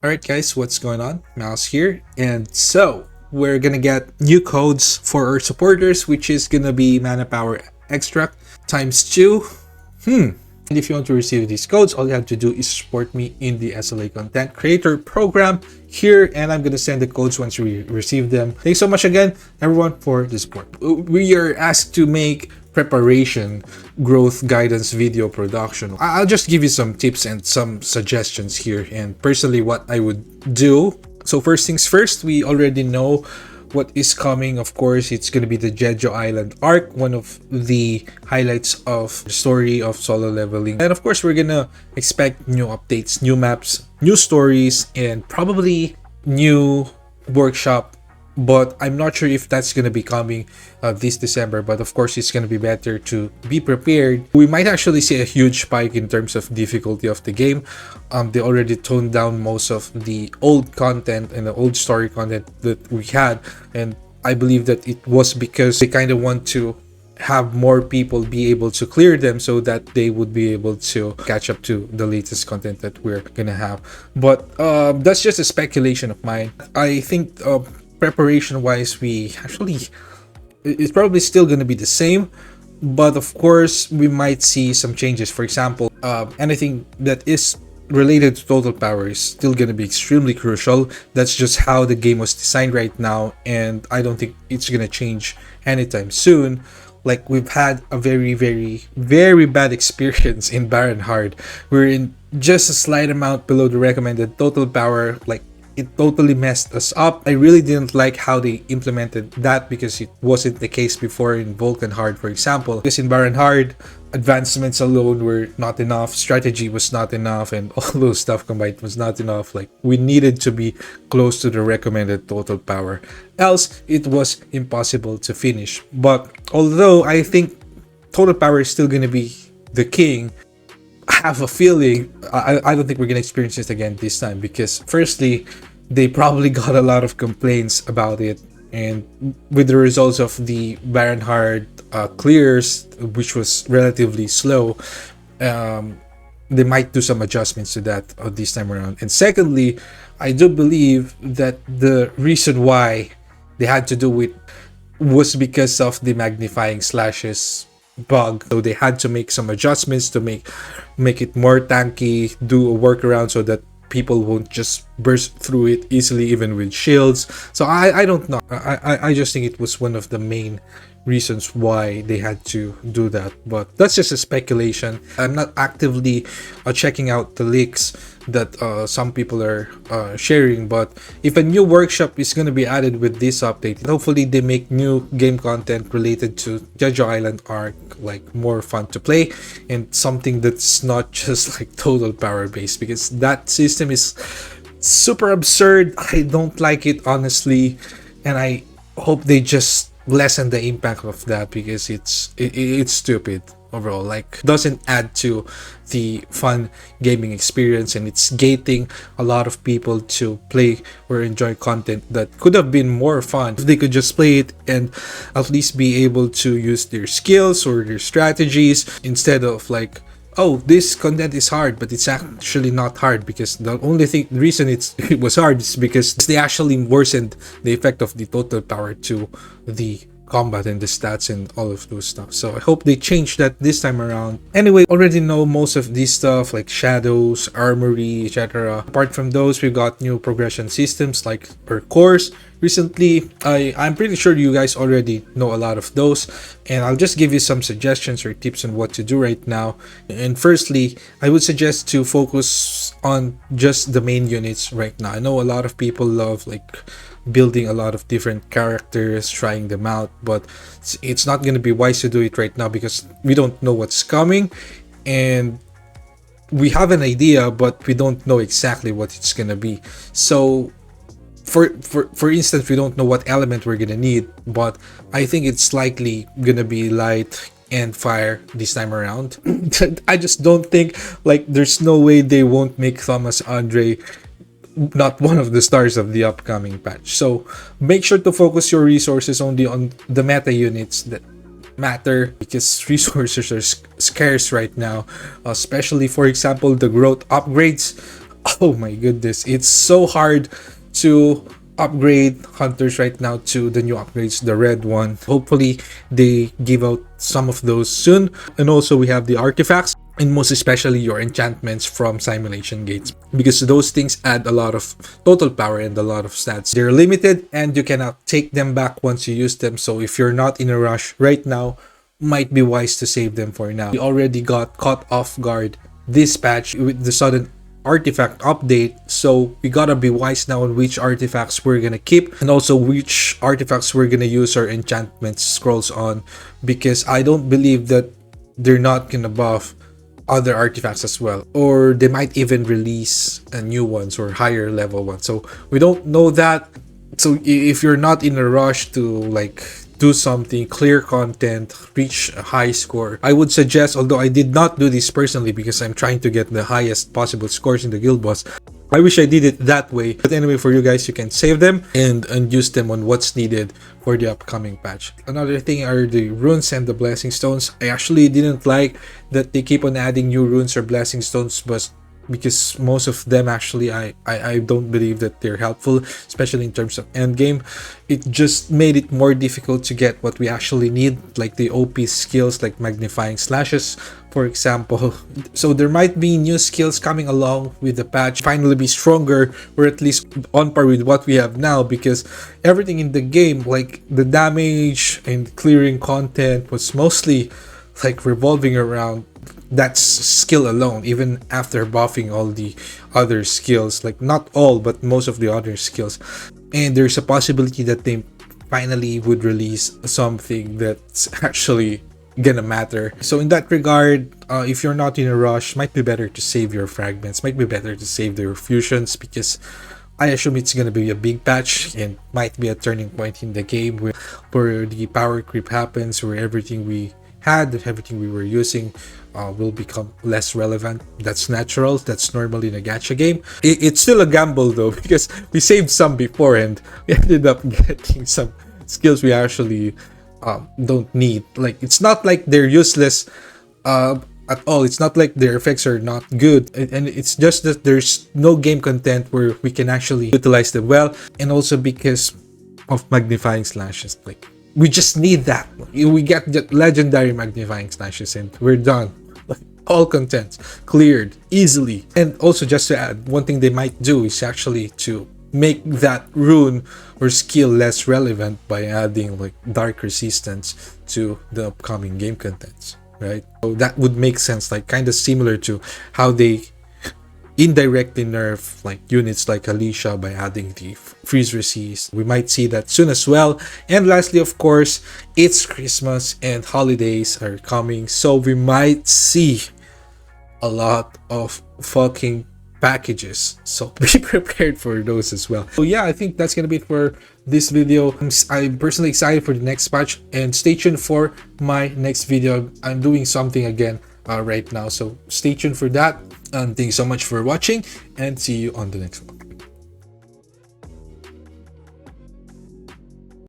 Alright guys, what's going on? Mouse here. And so, we're gonna get new codes for our supporters, which is gonna be Mana Power Extract times 2. And if you want to receive these codes, all you have to do is support me in the SLA Content Creator Program here, and I'm gonna send the codes once we receive them. Thanks so much again, everyone, for the support. We are asked to make preparation growth guidance video production. I'll just give you some tips and some suggestions here, and personally what I would do. So first things first, we already know what is coming. Of course, it's going to be the Jeju Island arc, one of the highlights of the story of solo leveling. And of course, we're gonna expect new updates, new maps, new stories, and probably new workshop, but I'm not sure if that's going to be coming this December. But of course, it's going to be better to be prepared. We might actually see a huge spike in terms of difficulty of the game. They already toned down most of the old content and the old story content that we had, and I believe that it was because they kind of want to have more people be able to clear them so that they would be able to catch up to the latest content that we're gonna have. But that's just a speculation of mine. I think preparation wise, we actually, it's probably still going to be the same, but of course we might see some changes. For example, anything that is related to total power is still going to be extremely crucial. That's just how the game was designed right now, and I don't think it's going to change anytime soon. Like, we've had a very bad experience in Baron Hard. We're in just a slight amount below the recommended total power. Like, it totally messed us up. I really didn't like how they implemented that, because it wasn't the case before in Vulcan Hard, for example. Because in Baron Hard, advancements alone were not enough, strategy was not enough, and all those stuff combined was not enough. Like, we needed to be close to the recommended total power, else it was impossible to finish. But although I think total power is still going to be the king, I have a feeling I don't think we're gonna experience this again this time, because firstly, they probably got a lot of complaints about it, and with the results of the Baron Hard clears, which was relatively slow, they might do some adjustments to that this time around. And secondly, I do believe that the reason why they had to do it was because of the magnifying slashes bug. So they had to make some adjustments to make it more tanky, do a workaround so that people won't just burst through it easily, even with shields. So I don't know. I just think it was one of the main reasons why they had to do that, but that's just a speculation. I'm not actively checking out the leaks that some people are sharing, but if a new workshop is going to be added with this update, hopefully they make new game content related to Jeju Island arc, like more fun to play, and something that's not just like total power based, because that system is super absurd. I don't like it, honestly, and I hope they just lessen the impact of that, because it's stupid overall. Like, doesn't add to the fun gaming experience, and it's gating a lot of people to play or enjoy content that could have been more fun if they could just play it and at least be able to use their skills or their strategies, instead of like, oh, this content is hard, but it's actually not hard, because the reason it was hard is because they actually worsened the effect of the total power to the combat and the stats and all of those stuff. So I hope they change that this time around. Anyway, already know most of this stuff like shadows, armory, etc. Apart from those, we've got new progression systems like per course. Recently, I'm pretty sure you guys already know a lot of those, and I'll just give you some suggestions or tips on what to do right now. And firstly, I would suggest to focus on just the main units right now. I know a lot of people love like building a lot of different characters, trying them out, but it's not going to be wise to do it right now, because we don't know what's coming, and we have an idea, but we don't know exactly what it's going to be. So for instance, we don't know what element we're gonna need, but I think it's likely gonna be light and fire this time around. I just don't think, like, there's no way they won't make Thomas Andre not one of the stars of the upcoming patch. So make sure to focus your resources only on the meta units that matter, because resources are scarce right now, especially, for example, the growth upgrades. Oh my goodness, it's so hard to upgrade hunters right now to the new upgrades, the red one. Hopefully they give out some of those soon. And also we have the artifacts, and most especially your enchantments from simulation gates, because those things add a lot of total power and a lot of stats. They're limited and you cannot take them back once you use them, so if you're not in a rush right now, might be wise to save them for now. We already got caught off guard this patch with the sudden artifact update, so we gotta be wise now on which artifacts we're gonna keep, and also which artifacts we're gonna use our enchantment scrolls on, because I don't believe that they're not gonna buff other artifacts as well, or they might even release new ones or higher level ones, so we don't know that. So if you're not in a rush to like do something, clear content, reach a high score, I would suggest, although I did not do this personally because I'm trying to get the highest possible scores in the guild boss, I wish I did it that way. But anyway, for you guys, you can save them and use them on what's needed for the upcoming patch. Another thing are the runes and the blessing stones. I actually didn't like that they keep on adding new runes or blessing stones, but because most of them actually I don't believe that they're helpful, especially in terms of end game. It just made it more difficult to get what we actually need, like the OP skills like magnifying slashes, for example. So there might be new skills coming along with the patch, finally be stronger, or at least on par with what we have now, because everything in the game, like the damage and clearing content, was mostly like revolving around that's skill alone, even after buffing all the other skills, like not all but most of the other skills. And there's a possibility that they finally would release something that's actually gonna matter. So in that regard, if you're not in a rush, might be better to save your fragments, might be better to save your fusions, because I assume it's gonna be a big patch and might be a turning point in the game where the power creep happens, where everything we had, everything we were using will become less relevant. That's natural, that's normal in a gacha game. It's still a gamble though, because we saved some before and we ended up getting some skills we actually don't need. Like, it's not like they're useless at all. It's not like their effects are not good, and it's just that there's no game content where we can actually utilize them well, and also because of magnifying slashes. Like, we just need that. We get the legendary magnifying slashes and we're done. Like, all contents cleared easily. And also, just to add, one thing they might do is actually to make that rune or skill less relevant by adding like dark resistance to the upcoming game contents, right? So that would make sense, like kind of similar to how they indirectly nerf like units like Alicia by adding the freeze resist. We might see that soon as well. And lastly, of course, it's Christmas and holidays are coming, so we might see a lot of fucking packages, so be prepared for those as well. So yeah, I think that's gonna be it for this video. I'm personally excited for the next patch, and stay tuned for my next video. I'm doing something again right now, so stay tuned for that. And thanks so much for watching, and see you on the next one.